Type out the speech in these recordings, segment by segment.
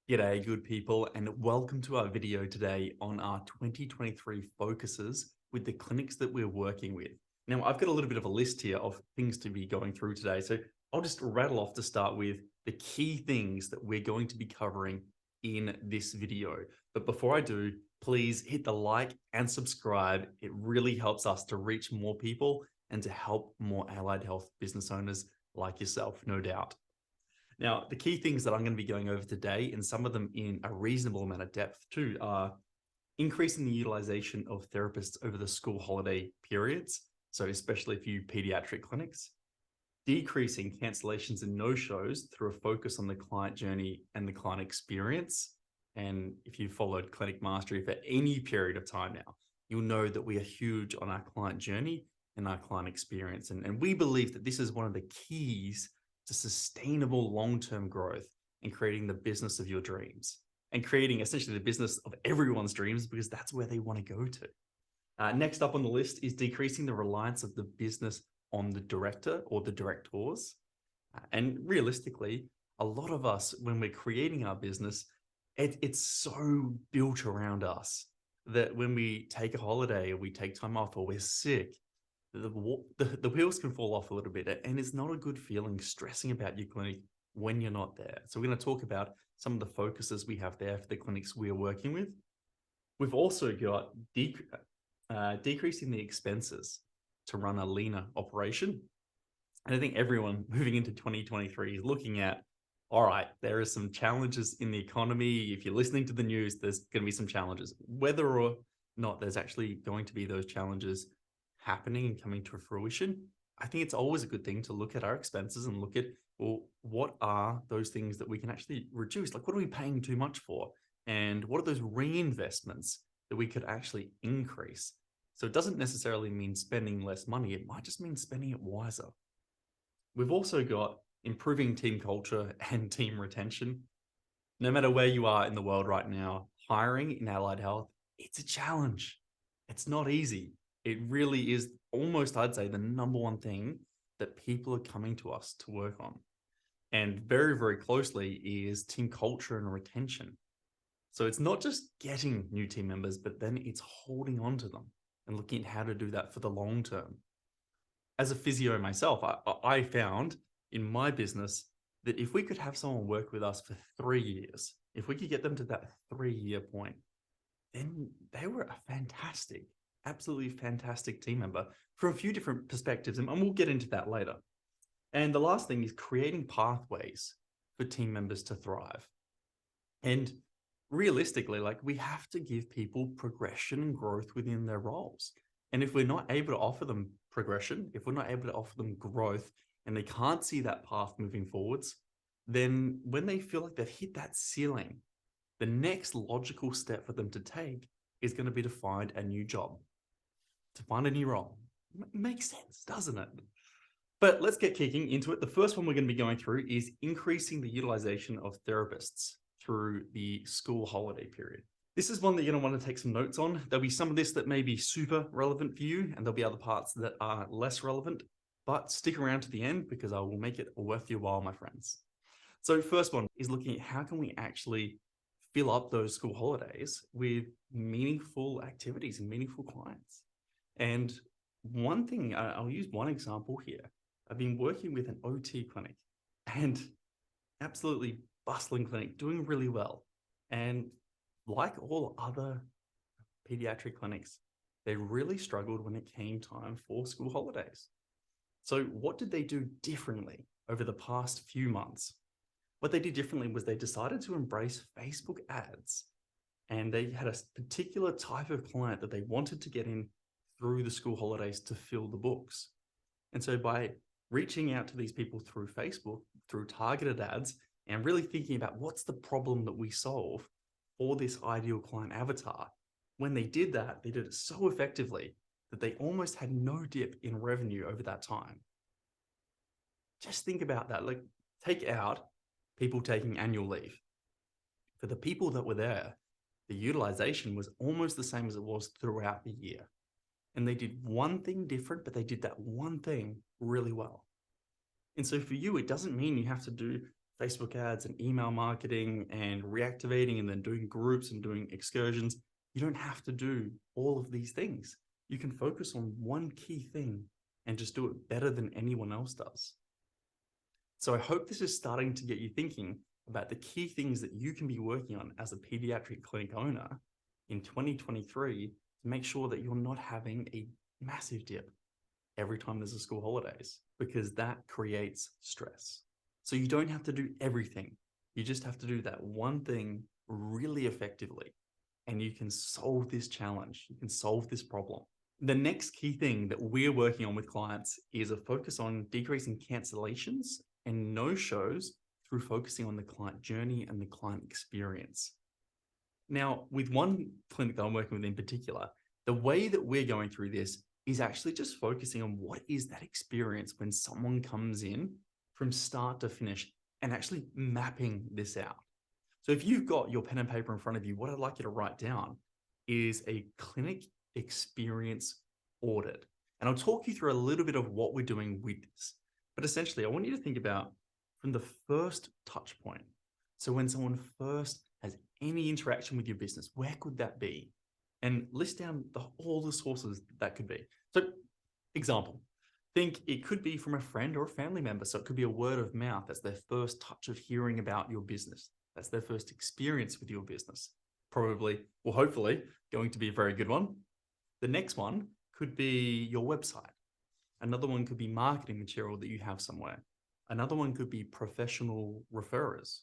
G'day, good people, and welcome to our video today on our 2023 focuses with the clinics that we're working with. Now, I've got a little bit of a list here of things to be going through today, so I'll just rattle off to start with the key things that we're going to be covering in this video. But before I do, please hit the like and subscribe. It really helps us to reach more people and to help more allied health business owners like yourself, no doubt. Now, the key things that I'm going to be going over today, and some of them in a reasonable amount of depth too, are increasing the utilization of therapists over the school holiday periods. So especially for you pediatric clinics, decreasing cancellations and no-shows through a focus on the client journey and the client experience. And if you followed Clinic Mastery for any period of time now, you'll know that we are huge on our client journey and our client experience. And we believe that this is one of the keys to sustainable long-term growth and creating the business of your dreams and creating essentially the business of everyone's dreams, because that's where they want to go to. Next up on the list is decreasing the reliance of the business on the director or the directors. And realistically, a lot of us, when we're creating our business, it's so built around us that when we take a holiday or we take time off or we're sick, the wheels can fall off a little bit, and it's not a good feeling stressing about your clinic when you're not there. So we're going to talk about some of the focuses we have there for the clinics we are working with. We've also got decreasing the expenses to run a leaner operation. And I think everyone moving into 2023 is looking at, all right, there are some challenges in the economy. If you're listening to the news, there's going to be some challenges. Whether or not there's actually going to be those challenges happening and coming to fruition, I think it's always a good thing to look at our expenses and look at, well, what are those things that we can actually reduce? Like, what are we paying too much for? And what are those reinvestments that we could actually increase? So it doesn't necessarily mean spending less money. It might just mean spending it wiser. We've also got improving team culture and team retention. No matter where you are in the world right now, hiring in allied health, it's a challenge. It's not easy. It really is almost, I'd say, the number one thing that people are coming to us to work on. And very, very closely is team culture and retention. So it's not just getting new team members, but then it's holding on to them and looking at how to do that for the long term. As a physio myself, I found in my business that if we could have someone work with us for 3 years, if we could get them to that 3-year point, then they were a fantastic, absolutely fantastic team member from a few different perspectives. And we'll get into that later. And the last thing is creating pathways for team members to thrive. And realistically, like, we have to give people progression and growth within their roles. And if we're not able to offer them progression, if we're not able to offer them growth, and they can't see that path moving forwards, then when they feel like they've hit that ceiling, the next logical step for them to take is going to be to find a new job, to find a new role. Makes sense, doesn't it? But let's get kicking into it. The first one we're going to be going through is increasing the utilization of therapists through the school holiday period. This is one that you're going to want to take some notes on. There'll be some of this that may be super relevant for you, and there'll be other parts that are less relevant, but stick around to the end because I will make it worth your while, my friends. So first one is looking at how can we actually fill up those school holidays with meaningful activities and meaningful clients. And one thing, I'll use one example here. I've been working with an OT clinic, and absolutely bustling clinic, doing really well. And like all other pediatric clinics, they really struggled when it came time for school holidays. So what did they do differently over the past few months? What they did differently was they decided to embrace Facebook ads, and they had a particular type of client that they wanted to get in through the school holidays to fill the books. And so by reaching out to these people through Facebook, through targeted ads, and really thinking about what's the problem that we solve for this ideal client avatar, when they did that, they did it so effectively that they almost had no dip in revenue over that time. Just think about that. Like, take out people taking annual leave. For the people that were there, the utilization was almost the same as it was throughout the year. And they did one thing different, but they did that one thing really well. And so for you, it doesn't mean you have to do Facebook ads and email marketing and reactivating and then doing groups and doing excursions. You don't have to do all of these things. You can focus on one key thing and just do it better than anyone else does. So I hope this is starting to get you thinking about the key things that you can be working on as a pediatric clinic owner in 2023 to make sure that you're not having a massive dip every time there's a school holidays, because that creates stress. So you don't have to do everything. You just have to do that one thing really effectively, and you can solve this challenge. You can solve this problem. The next key thing that we're working on with clients is a focus on decreasing cancellations and no-shows through focusing on the client journey and the client experience. Now, with one clinic that I'm working with in particular, the way that we're going through this is actually just focusing on what is that experience when someone comes in from start to finish and actually mapping this out. So if you've got your pen and paper in front of you, what I'd like you to write down is a clinic experience audit. And I'll talk you through a little bit of what we're doing with this. But essentially, I want you to think about from the first touch point. So when someone first has any interaction with your business, where could that be? And list down all the sources that could be. So example, think it could be from a friend or a family member. So it could be a word of mouth. That's their first touch of hearing about your business. That's their first experience with your business. Probably, or hopefully, going to be a very good one. The next one could be your website. Another one could be marketing material that you have somewhere. Another one could be professional referrers.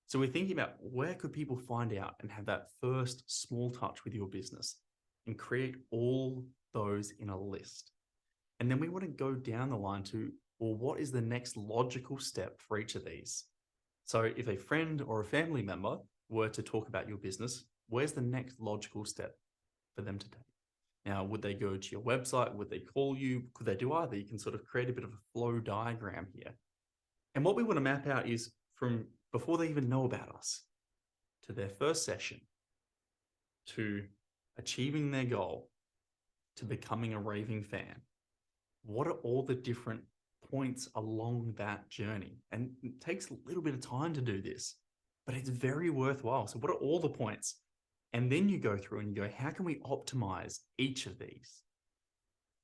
So we're thinking about where could people find out and have that first small touch with your business and create all those in a list. And then we want to go down the line to, well, what is the next logical step for each of these? So if a friend or a family member were to talk about your business, where's the next logical step for them to take? Now, would they go to your website? Would they call you? Could they do either? You can sort of create a bit of a flow diagram here. And what we want to map out is from before they even know about us, to their first session, to achieving their goal, to becoming a raving fan. What are all the different points along that journey? And it takes a little bit of time to do this, but it's very worthwhile. So what are all the points? And then you go through and you go, how can we optimize each of these?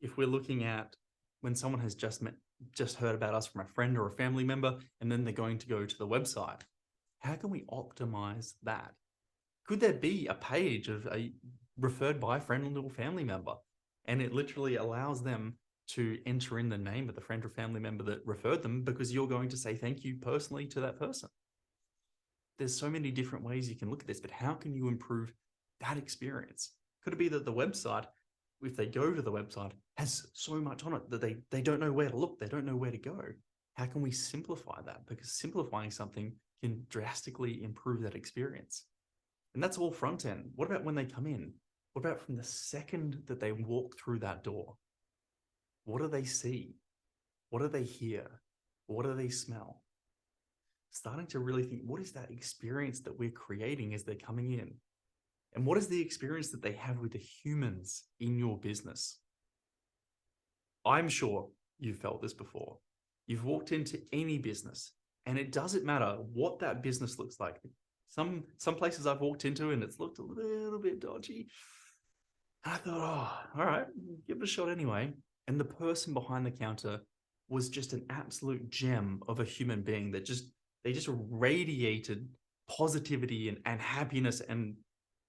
If we're looking at when someone has just heard about us from a friend or a family member, and then they're going to go to the website, how can we optimize that? Could there be a page of a referred by friend or family member, and it literally allows them to enter in the name of the friend or family member that referred them, because you're going to say thank you personally to that person? There's so many different ways you can look at this, but how can you improve that experience? Could it be that the website, if they go to the website, has so much on it that they don't know where to look, they don't know where to go? How can we simplify that? Because simplifying something can drastically improve that experience. And that's all front end. What about when they come in? What about from the second that they walk through that door? What do they see? What do they hear? What do they smell? Starting to really think, what is that experience that we're creating as they're coming in? And what is the experience that they have with the humans in your business? I'm sure you've felt this before. You've walked into any business, and it doesn't matter what that business looks like. Some places I've walked into and it's looked a little bit dodgy. And I thought, oh, all right, give it a shot anyway. And the person behind the counter was just an absolute gem of a human being that they just radiated positivity and happiness. And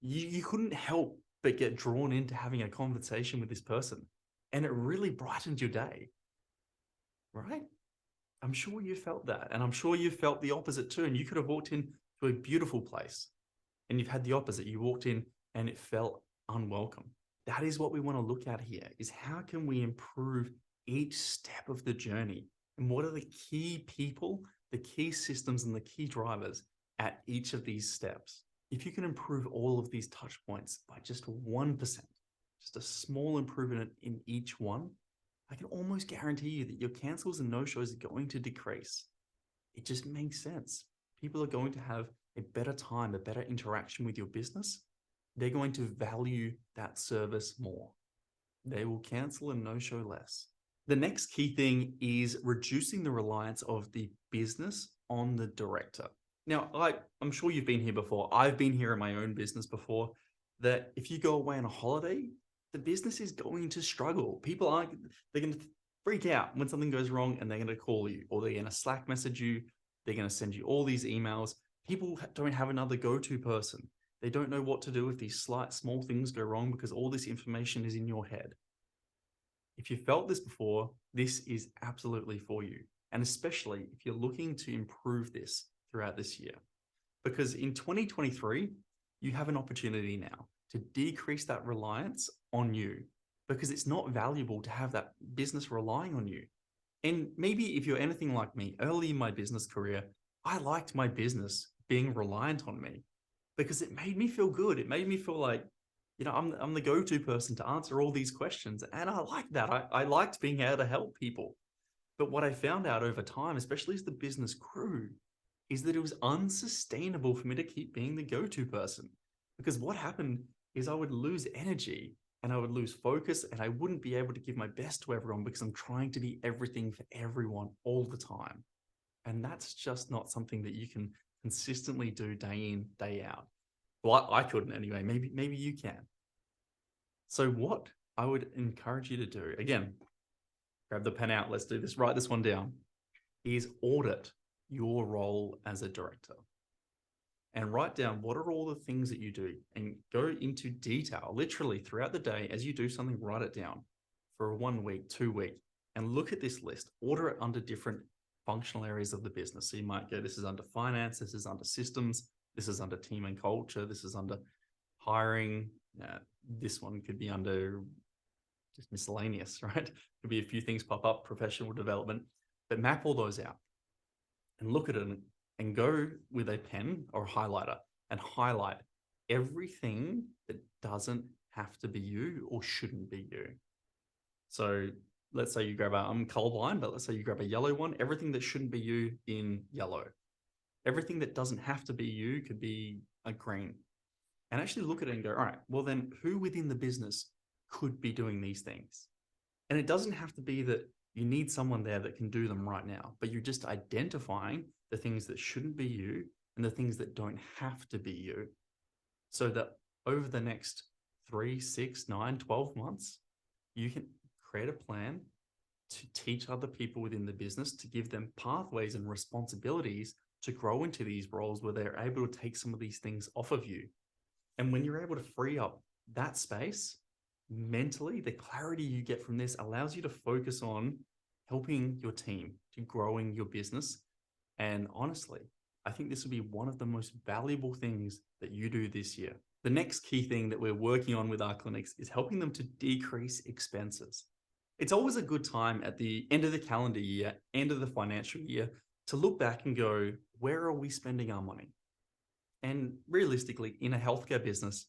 you couldn't help but get drawn into having a conversation with this person. And it really brightened your day, right? I'm sure you felt that. And I'm sure you felt the opposite too. And you could have walked into a beautiful place and you've had the opposite. You walked in and it felt unwelcome. That is what we want to look at here, is how can we improve each step of the journey? And what are the key people, the key systems, and the key drivers at each of these steps? If you can improve all of these touch points by just 1%, just a small improvement in each one, I can almost guarantee you that your cancels and no-shows are going to decrease. It just makes sense. People are going to have a better time, a better interaction with your business. They're going to value that service more. They will cancel and no-show less. The next key thing is reducing the reliance of the business on the director. Now, I'm sure you've been here before. I've been here in my own business before, that if you go away on a holiday, the business is going to struggle. People aren't, they're going to freak out when something goes wrong and they're going to call you or they're going to Slack message you. They're going to send you all these emails. People don't have another go-to person. They don't know what to do if these slight small things go wrong because all this information is in your head. If you felt this before, this is absolutely for you. And especially if you're looking to improve this throughout this year. Because in 2023, you have an opportunity now to decrease that reliance on you because it's not valuable to have that business relying on you. And maybe if you're anything like me, early in my business career, I liked my business being reliant on me because it made me feel good. It made me feel like, I'm the go-to person to answer all these questions. And I liked that. I liked being able to help people. But what I found out over time, especially as the business grew, is that it was unsustainable for me to keep being the go-to person. Because what happened is I would lose energy and I would lose focus and I wouldn't be able to give my best to everyone because I'm trying to be everything for everyone all the time. And that's just not something that you can consistently do day in, day out. Well, I couldn't anyway. Maybe you can. So what I would encourage you to do, again, grab the pen out, let's do this, write this one down, is audit your role as a director. And write down what are all the things that you do and go into detail, literally throughout the day. As you do something, write it down for 1 week, 2 week, and look at this list, order it under different functional areas of the business. So you might go, this is under finance, this is under systems, this is under team and culture, this is under hiring. This one could be under just miscellaneous, right? Could be a few things pop up, professional development, but map all those out and look at it and go with a pen or highlighter and highlight everything that doesn't have to be you or shouldn't be you. So let's say you grab I'm colorblind, but let's say you grab a yellow one, everything that shouldn't be you in yellow. Everything that doesn't have to be you could be a green. And actually look at it and go, all right, well then who within the business could be doing these things? And it doesn't have to be that you need someone there that can do them right now, but you're just identifying the things that shouldn't be you and the things that don't have to be you. So that over the next 3, 6, 9, 12 months, you can create a plan to teach other people within the business, to give them pathways and responsibilities to grow into these roles where they're able to take some of these things off of you. And when you're able to free up that space, mentally, the clarity you get from this allows you to focus on helping your team, to growing your business. And honestly, I think this will be one of the most valuable things that you do this year. The next key thing that we're working on with our clinics is helping them to decrease expenses. It's always a good time at the end of the calendar year, end of the financial year, to look back and go, where are we spending our money? And realistically, in a healthcare business,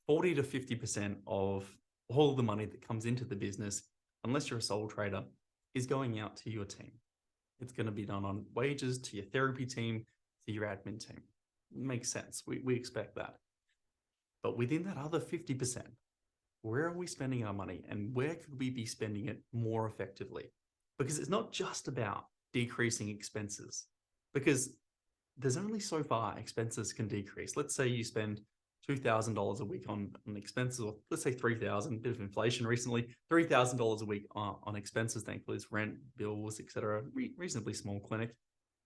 40 to 50% of all of the money that comes into the business, unless you're a sole trader, is going out to your team. It's going to be done on wages, to your therapy team, to your admin team. It makes sense. We expect that. But within that other 50%, where are we spending our money and where could we be spending it more effectively? Because it's not just about decreasing expenses, because there's only so far expenses can decrease. Let's say you spend $2,000 a week on expenses, or let's say $3,000, bit of inflation recently, $3,000 a week on expenses. That includes rent, bills, etc. Reasonably small clinic.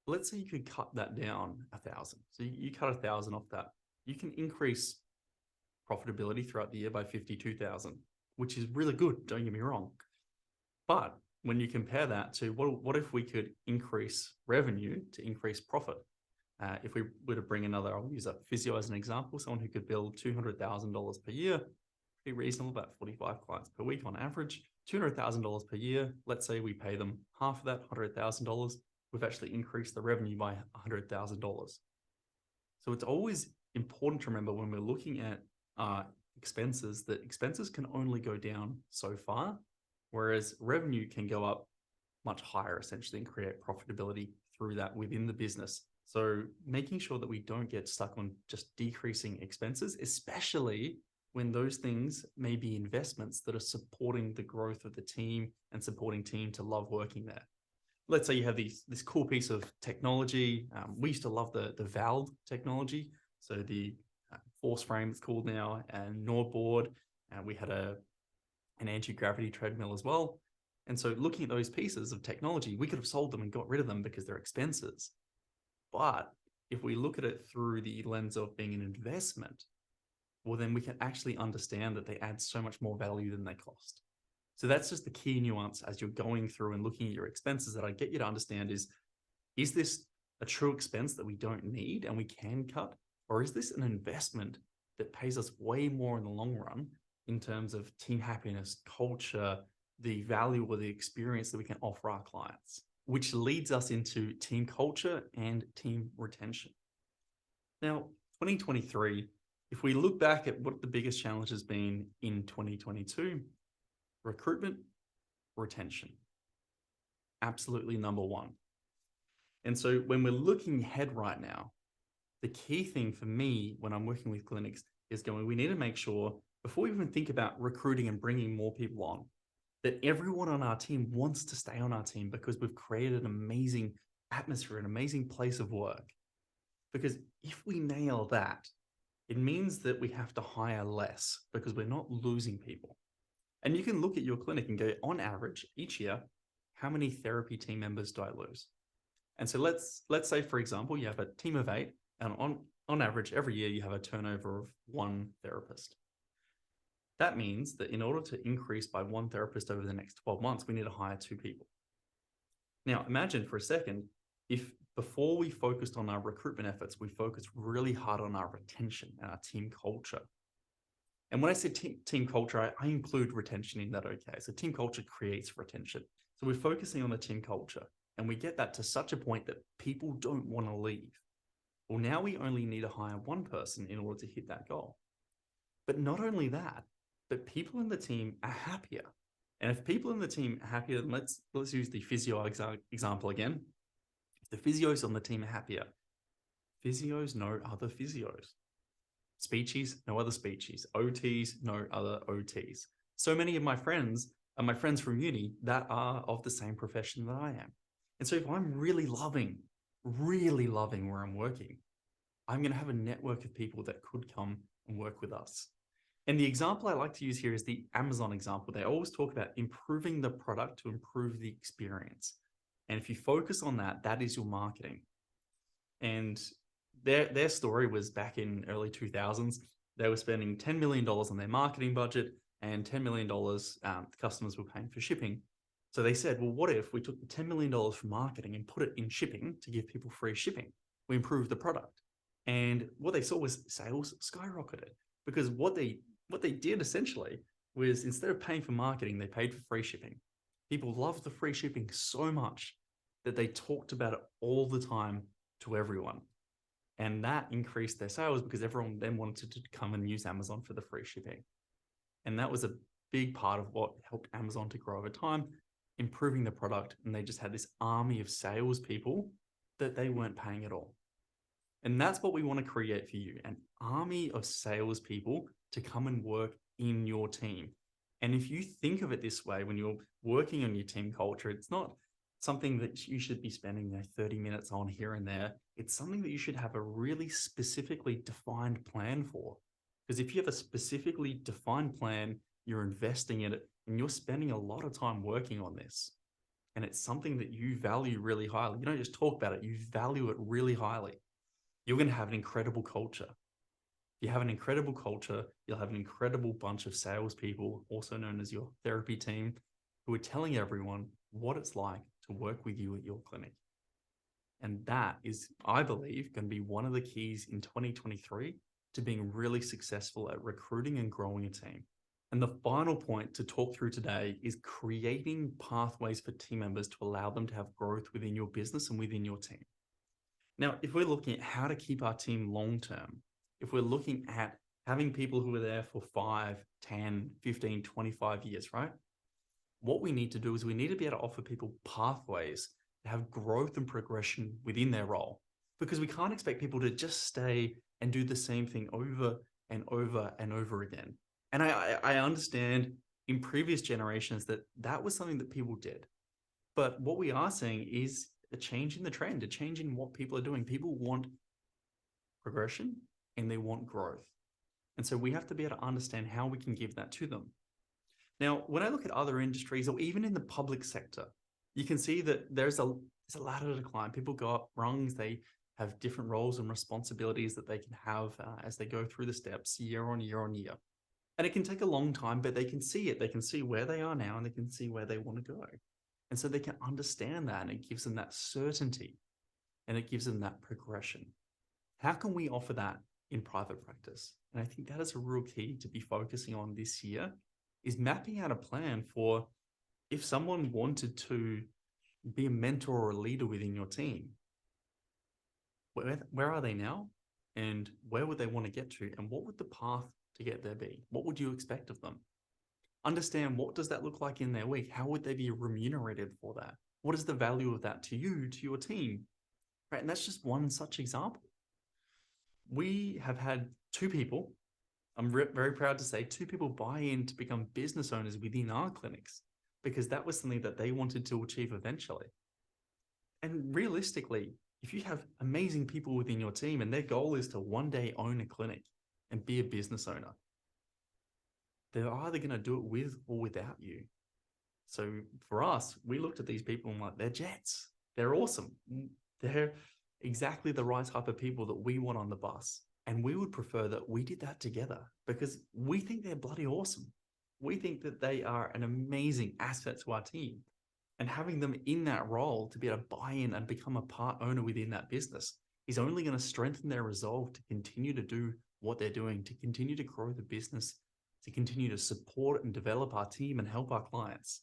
Let's say you could cut that down 1,000. So you cut 1,000 off that. You can increase profitability throughout the year by 52,000, which is really good. Don't get me wrong. But when you compare that to what if we could increase revenue to increase profit? If we were to bring another, I'll use a physio as an example, someone who could bill $200,000 per year, pretty reasonable, about 45 clients per week on average, $200,000 per year. Let's say we pay them half of that, $100,000. We've actually increased the revenue by $100,000. So it's always important to remember when we're looking at expenses that expenses can only go down so far, whereas revenue can go up much higher essentially and create profitability through that within the business. So making sure that we don't get stuck on just decreasing expenses, especially when those things may be investments that are supporting the growth of the team and supporting team to love working there. Let's say you have this cool piece of technology. We used to love the valve technology. So the force frame, it's called now, and NordBoard. We had an anti-gravity treadmill as well. And so looking at those pieces of technology, we could have sold them and got rid of them because they're expenses. But if we look at it through the lens of being an investment, well, then we can actually understand that they add so much more value than they cost. So that's just the key nuance as you're going through and looking at your expenses that I get you to understand is this a true expense that we don't need and we can cut? Or is this an investment that pays us way more in the long run in terms of team happiness, culture, the value or the experience that we can offer our clients, which leads us into team culture and team retention. Now, 2023, if we look back at what the biggest challenge has been in 2022, recruitment, retention, absolutely number one. And so when we're looking ahead right now, the key thing for me when I'm working with clinics is we need to make sure before we even think about recruiting and bringing more people on, that everyone on our team wants to stay on our team because we've created an amazing atmosphere, an amazing place of work. Because if we nail that, it means that we have to hire less because we're not losing people. And you can look at your clinic and go, on average, each year, how many therapy team members do I lose? And so let's say, for example, you have a team of 8, and on average, every year you have a turnover of 1 therapist. That means that in order to increase by 1 therapist over the next 12 months, we need to hire 2 people. Now, imagine for a second, if before we focused on our recruitment efforts, we focused really hard on our retention and our team culture. And when I say team culture, I include retention in that, okay? So team culture creates retention. So we're focusing on the team culture and we get that to such a point that people don't want to leave. Well, now we only need to hire 1 person in order to hit that goal. But not only that, but people in the team are happier. And if people in the team are happier, then let's use the physio example again. If the physios on the team are happier, physios know other physios. Speechies, no other speechies. OTs, no other OTs. So many of my friends are my friends from uni that are of the same profession that I am. And so if I'm really loving where I'm working, I'm going to have a network of people that could come and work with us. And the example I like to use here is the Amazon example. They always talk about improving the product to improve the experience. And if you focus on that, that is your marketing. And their story was back in early 2000s. They were spending $10 million on their marketing budget and $10 million customers were paying for shipping. So they said, well, what if we took the $10 million from marketing and put it in shipping to give people free shipping? We improved the product. And what they saw was sales skyrocketed because what they did essentially was instead of paying for marketing, they paid for free shipping. People loved the free shipping so much that they talked about it all the time to everyone. And that increased their sales because everyone then wanted to come and use Amazon for the free shipping. And that was a big part of what helped Amazon to grow over time, improving the product. And they just had this army of salespeople that they weren't paying at all. And that's what we want to create for you, an army of salespeople to come and work in your team. And if you think of it this way, when you're working on your team culture, it's not something that you should be spending 30 minutes on here and there. It's something that you should have a really specifically defined plan for. Because if you have a specifically defined plan, you're investing in it and you're spending a lot of time working on this. And it's something that you value really highly. You don't just talk about it, you value it really highly. You're going to have an incredible culture. If you have an incredible culture, you'll have an incredible bunch of salespeople, also known as your therapy team, who are telling everyone what it's like to work with you at your clinic. And that is, I believe, going to be one of the keys in 2023 to being really successful at recruiting and growing a team. And the final point to talk through today is creating pathways for team members to allow them to have growth within your business and within your team. Now, if we're looking at how to keep our team long-term, if we're looking at having people who are there for 5, 10, 15, 25 years, right? What we need to do is we need to be able to offer people pathways to have growth and progression within their role, because we can't expect people to just stay and do the same thing over and over again. And I understand in previous generations that that was something that people did. But what we are seeing is a change in the trend, a change in what people are doing. People want progression and they want growth. And so we have to be able to understand how we can give that to them. Now, when I look at other industries or even in the public sector, you can see that there's a ladder to climb. People go up rungs, they have different roles and responsibilities that they can have as they go through the steps year on year on year. And it can take a long time, but they can see it. They can see where they are now and they can see where they want to go. And so they can understand that, and it gives them that certainty and it gives them that progression. How can we offer that in private practice? And I think that is a real key to be focusing on this year, is mapping out a plan for if someone wanted to be a mentor or a leader within your team, where are they now? And where would they want to get to? And what would the path to get there be? What would you expect of them? Understand, what does that look like in their week? How would they be remunerated for that? What is the value of that to you, to your team? Right? And that's just one such example. We have had two people, I'm very proud to say, two people buy in to become business owners within our clinics because that was something that they wanted to achieve eventually. And realistically, if you have amazing people within your team and their goal is to one day own a clinic and be a business owner, they're either going to do it with or without you. So for us, we looked at these people and like, they're jets. They're awesome. They're exactly the right type of people that we want on the bus. And we would prefer that we did that together because we think they're bloody awesome. We think that they are an amazing asset to our team. And having them in that role to be able to buy in and become a part owner within that business is only going to strengthen their resolve to continue to do what they're doing, to continue to grow the business, to continue to support and develop our team and help our clients.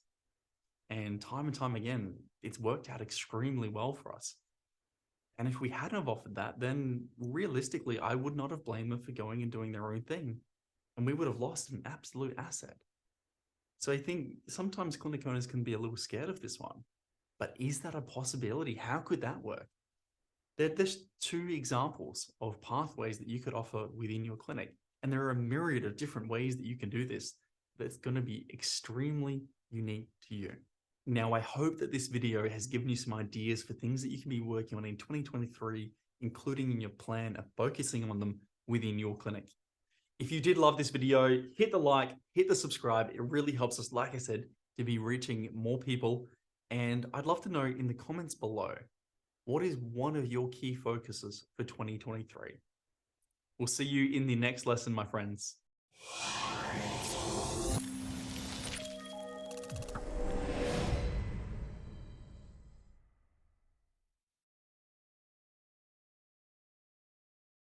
And time again, it's worked out extremely well for us. And if we hadn't have offered that, then realistically, I would not have blamed them for going and doing their own thing. And we would have lost an absolute asset. So I think sometimes clinic owners can be a little scared of this one. But is that a possibility? How could that work? There's two examples of pathways that you could offer within your clinic. And there are a myriad of different ways that you can do this that's going to be extremely unique to you. Now, I hope that this video has given you some ideas for things that you can be working on in 2023, including in your plan of focusing on them within your clinic. If you did love this video, hit the like, hit the subscribe. It really helps us, like I said, to be reaching more people. And I'd love to know in the comments below, what is one of your key focuses for 2023? We'll see you in the next lesson, my friends.